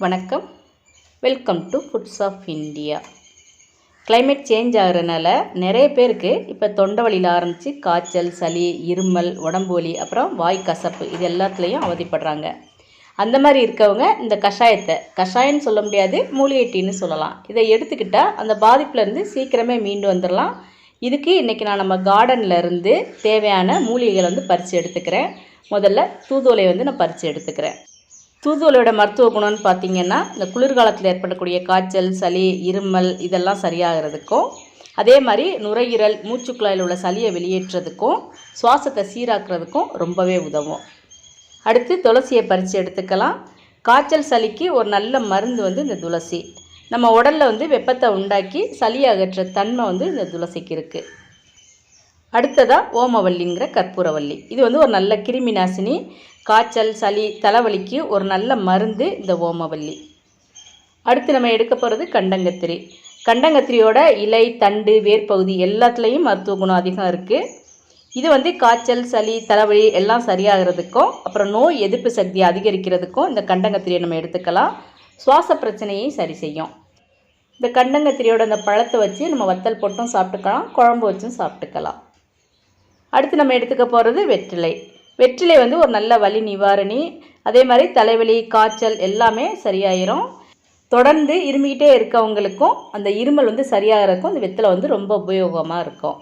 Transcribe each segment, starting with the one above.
வணக்கம், welcome to foods of India. Climate change ஆகிறதுனால நிறைய பேருக்கு இப்போ தொண்டை வலியில் ஆரம்பித்து காய்ச்சல், சளி, இருமல், உடம்பு வலி, அப்புறம் வாய் கசப்பு இது எல்லாத்துலேயும் அவதிப்படுறாங்க. அந்த மாதிரி இருக்கவங்க இந்த கஷாயம்னு சொல்ல முடியாது, மூலிகை டீன்னு சொல்லலாம். இதை எடுத்துக்கிட்டால் அந்த பாதிப்புலேருந்து சீக்கிரமே மீண்டு வந்துடலாம். இதுக்கு இன்றைக்கி நான் நம்ம கார்டனில் இருந்து தேவையான மூலிகைகளை பறித்து எடுத்துக்கிறேன். முதல்ல தூதுவளை நான் பறித்து எடுத்துக்கிறேன். தூதுவளையோட மருத்துவ குணம்னு பார்த்திங்கன்னா, இந்த குளிர்காலத்தில் ஏற்படக்கூடிய காய்ச்சல், சளி, இருமல் இதெல்லாம் சரியாகிறதுக்கும், அதே மாதிரி நுரையீரல், மூச்சுக்குழாயில் உள்ள சளியை வெளியேற்றுறதுக்கும், சுவாசத்தை சீராக்கிறதுக்கும் ரொம்பவே உதவும். அடுத்து துளசியை பறித்து எடுத்துக்கலாம். காய்ச்சல், சளிக்கு ஒரு நல்ல மருந்து இந்த துளசி. நம்ம உடலில் வெப்பத்தை உண்டாக்கி சளியை அகற்ற தன்மை இந்த துளசிக்கு இருக்குது. அடுத்ததாக ஓமவல்லிங்கிற கற்பூரவல்லி. இது ஒரு நல்ல கிருமி நாசினி. காய்ச்சல், சளி, தலைவலிக்கு ஒரு நல்ல மருந்து இந்த ஓமவல்லி. அடுத்து நம்ம எடுக்க போகிறது கண்டங்கத்திரி. கண்டங்கத்திரியோட இலை, தண்டு, வேர்பகுதி எல்லாத்துலேயும் மருத்துவ குணம் அதிகம் இருக்குது. இது காய்ச்சல், சளி, தலைவலி எல்லாம் சரியாகிறதுக்கும், அப்புறம் நோய் எதிர்ப்பு சக்தியை அதிகரிக்கிறதுக்கும் இந்த கண்டங்கத்திரியை நம்ம எடுத்துக்கலாம். சுவாச பிரச்சனையை சரி செய்யும். இந்த கண்டங்கத்திரியோட அந்த பழத்தை வச்சு நம்ம வத்தல் போட்டும் சாப்பிட்டுக்கலாம், குழம்பு வச்சும் சாப்பிட்டுக்கலாம். அடுத்து நம்ம எடுத்துக்க போகிறது வெற்றிலை. வெற்றிலை ஒரு நல்ல வலி நிவாரணி. அதே மாதிரி தலைவலி, காய்ச்சல் எல்லாமே சரியாயிரும். தொடர்ந்து இருமிக்கிட்டே இருக்கவங்களுக்கும் அந்த இருமல் சரியாகிறதுக்கும் இந்த வெற்றிலை ரொம்ப உபயோகமாக இருக்கும்.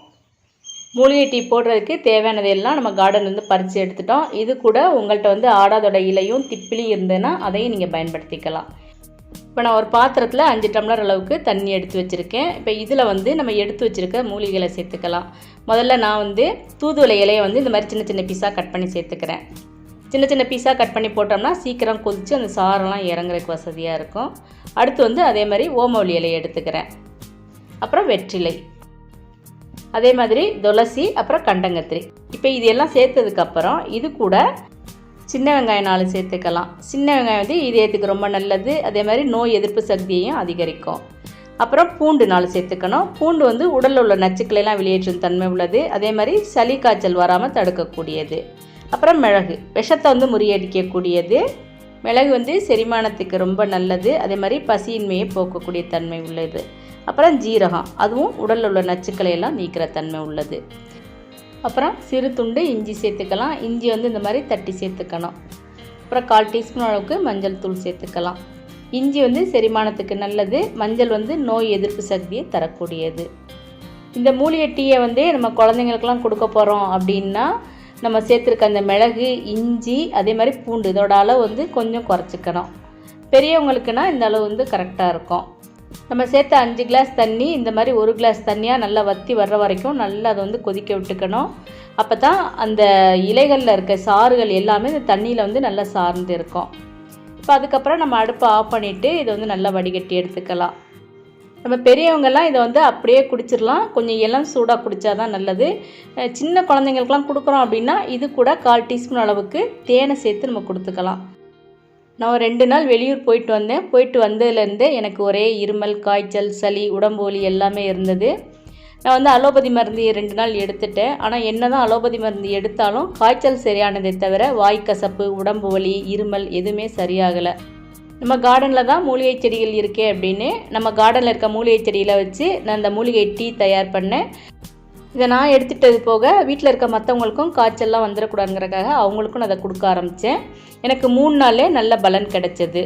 மூலிகை டீ போடுறதுக்கு தேவையானதையெல்லாம் நம்ம கார்டன் பறித்து எடுத்துட்டோம். இது கூட உங்கள்கிட்ட ஆடாதோட இலையும் திப்பிலியும் இருந்ததுன்னா அதையும் நீங்கள் பயன்படுத்திக்கலாம். இப்போ நான் ஒரு பாத்திரத்தில் 5 டம்ளர் அளவுக்கு தண்ணி எடுத்து வச்சுருக்கேன். இப்போ இதில் நம்ம எடுத்து வச்சுருக்க மூலிகைகளை சேர்த்துக்கலாம். முதல்ல நான் தூதுவளை இலையை இந்த மாதிரி சின்ன சின்ன பீஸாக கட் பண்ணி சேர்த்துக்கிறேன். சின்ன சின்ன பீஸாக கட் பண்ணி போட்டோம்னா சீக்கிரம் கொதித்து அந்த சாரெல்லாம் இறங்குறதுக்கு வசதியாக இருக்கும். அடுத்து அதே மாதிரி ஓமவல்லி இலையை எடுத்துக்கிறேன். அப்புறம் வெற்றிலை, அதே மாதிரி துளசி, அப்புறம் கண்டங்கத்திரி. இப்போ இது எல்லாம் சேர்த்ததுக்கப்புறம் இது கூட சின்ன வெங்காயம் 4 சேர்த்துக்கலாம். சின்ன வெங்காயம் இதயத்துக்கு ரொம்ப நல்லது. அதே மாதிரி நோய் எதிர்ப்பு சக்தியையும் அதிகரிக்கும். அப்புறம் பூண்டு 4 சேர்த்துக்கணும். பூண்டு உடலில் உள்ள நச்சுக்களெல்லாம் வெளியேற்றும் தன்மை உள்ளது. அதே மாதிரி சளி, காய்ச்சல் வராமல் தடுக்கக்கூடியது. அப்புறம் மிளகு, விஷத்தை முறியடிக்கக்கூடியது. மிளகு செரிமானத்துக்கு ரொம்ப நல்லது. அதே மாதிரி பசியின்மையை போக்கக்கூடிய தன்மை உள்ளது. அப்புறம் ஜீரகம், அதுவும் உடலில் உள்ள நச்சுக்களையெல்லாம் நீக்கிற தன்மை உள்ளது. அப்புறம் சிறு துண்டு இஞ்சி சேர்த்துக்கலாம். இஞ்சி இந்த மாதிரி தட்டி சேர்த்துக்கணும். அப்புறம் 1/4 டீஸ்பூன் அளவுக்கு மஞ்சள் தூள் சேர்த்துக்கலாம். இஞ்சி செரிமானத்துக்கு நல்லது. மஞ்சள் நோய் எதிர்ப்பு சக்தியை தரக்கூடியது. இந்த மூலிகை டீயை நம்ம குழந்தைங்களுக்கெல்லாம் கொடுக்க போகிறோம் அப்படின்னா நம்ம சேர்த்துருக்க அந்த மிளகு, இஞ்சி, அதே மாதிரி பூண்டு இதோட அளவு கொஞ்சம் குறைச்சிக்கணும். பெரியவங்களுக்குன்னா இந்த அளவு கரெக்டாக இருக்கும். நம்ம சேர்த்த 5 கிளாஸ் தண்ணி இந்த மாதிரி 1 கிளாஸ் தண்ணியாக நல்லா வற்றி வர்ற வரைக்கும் நல்லா அதை கொதிக்க விட்டுக்கணும். அப்போ தான் அந்த இலைகளில் இருக்க சாறுகள் எல்லாமே இந்த தண்ணியில் நல்லா சார்ந்து இருக்கும். இப்போ அதுக்கப்புறம் நம்ம அடுப்பை ஆஃப் பண்ணிவிட்டு இதை நல்லா வடிகட்டி எடுத்துக்கலாம். நம்ம பெரியவங்கெல்லாம் இதை அப்படியே குடிச்சிடலாம். கொஞ்சம் இளம் சூடாக குடித்தா தான் நல்லது. சின்ன குழந்தைங்களுக்கெல்லாம் கொடுக்குறோம் அப்படின்னா இது கூட 1/4 டீஸ்பூன் அளவுக்கு தேனை சேர்த்து நம்ம கொடுத்துக்கலாம். நான் 2 நாள் வெளியூர் போயிட்டு வந்தேன். போயிட்டு வந்ததுலேருந்து எனக்கு ஒரே இருமல், காய்ச்சல், சளி, உடம்பு வலி எல்லாமே இருந்தது. நான் அலோபதி மருந்து 2 நாள் எடுத்துட்டேன். ஆனால் என்ன தான் அலோபதி மருந்து எடுத்தாலும் காய்ச்சல் சரியானதை தவிர வாய்க்கசப்பு, உடம்பு வலி, இருமல் எதுவுமே சரியாகலை. நம்ம கார்டனில் தான் மூலிகை செடிகள் இருக்கே அப்படின்னு நம்ம கார்டனில் இருக்க மூலிகை செடியில் வச்சு நான் அந்த மூலிகை டீ தயார் பண்ணேன். இதை நான் எடுத்துகிட்டது போக வீட்டில் இருக்க மற்றவங்களுக்கும் காய்ச்சல்லாம் வந்துடக்கூடாதுங்கிறக்காக அவங்களுக்கும் நான் அதை கொடுக்க ஆரம்பித்தேன். எனக்கு 3 நாளே நல்ல பலன் கிடைச்சது.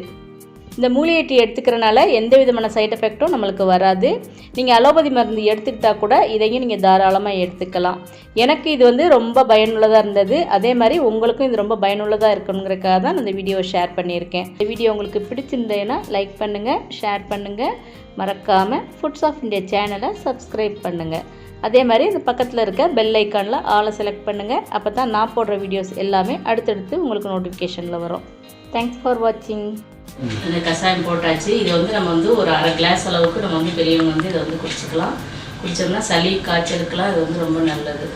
இந்த மூலிகை டீ எடுத்துக்கிறனால எந்த விதமான சைட் எஃபெக்ட்டும் நம்மளுக்கு வராது. நீங்கள் அலோபதி மருந்து எடுத்துக்கிட்டால் கூட இதையும் நீங்கள் தாராளமாக எடுத்துக்கலாம். எனக்கு இது ரொம்ப பயனுள்ளதாக இருந்தது. அதே மாதிரி உங்களுக்கும் இது ரொம்ப பயனுள்ளதாக இருக்கணுங்கிறக்காக தான் இந்த வீடியோவை ஷேர் பண்ணியிருக்கேன். இந்த வீடியோ உங்களுக்கு பிடிச்சிருந்தேன்னா லைக் பண்ணுங்கள், ஷேர் பண்ணுங்கள். மறக்காமல் ஃபுட்ஸ் ஆஃப் இந்தியா சேனலை சப்ஸ்கிரைப் பண்ணுங்கள். அதே மாதிரி இந்த பக்கத்தில் இருக்க பெல் ஐக்கானில் ஆளை செலக்ட் பண்ணுங்கள். அப்போ தான் நான் போடுற வீடியோஸ் எல்லாமே அடுத்தடுத்து உங்களுக்கு நோட்டிஃபிகேஷனில் வரும். தேங்க்ஸ் ஃபார் வாட்சிங். இந்த கஷாயம் போட்டாச்சு. இதை நம்ம ஒரு 1/2 கிளாஸ் அளவுக்கு நம்ம பெரியவங்க இதை குடிச்சிக்கலாம். குடிச்சோம்னா சளி, காய்ச்சலுக்கெல்லாம் இது ரொம்ப நல்லது.